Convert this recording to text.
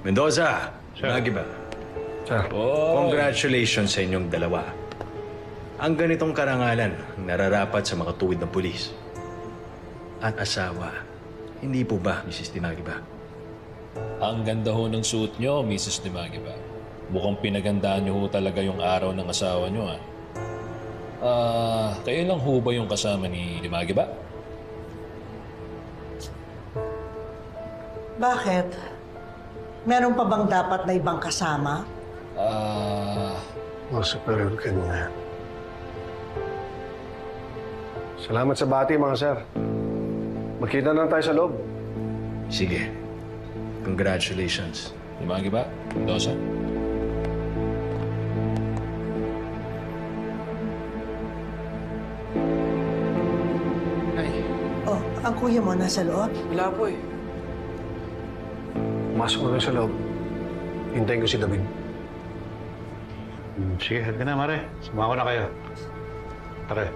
Mendoza, Nagiba. Sir. Congratulations sa inyong dalawa. Ang ganitong karangalan ang nararapat sa mga tuwid ng pulis. At asawa, hindi po ba, Mrs. Dimagiba? Ang ganda ho ng suit nyo, Mrs. Dimagiba. Mukhang pinagandaan nyo ho talaga yung araw ng asawa nyo, ha? Kayo lang ho ba yung kasama ni Dimagiba? Bakit? Meron pa bang dapat na ibang kasama? Superior ka na. Salamat sa bati, mga sir. Magkita na tayo sa loob. Sige. Congratulations. Dimagiba? Mendoza? Oh, ang kuya mo nasa loob? Wala po eh. Masok mo lang sa loob. Hintayin ko si David. Sige, halika na, Mare. Sumama ko na kayo. Tara.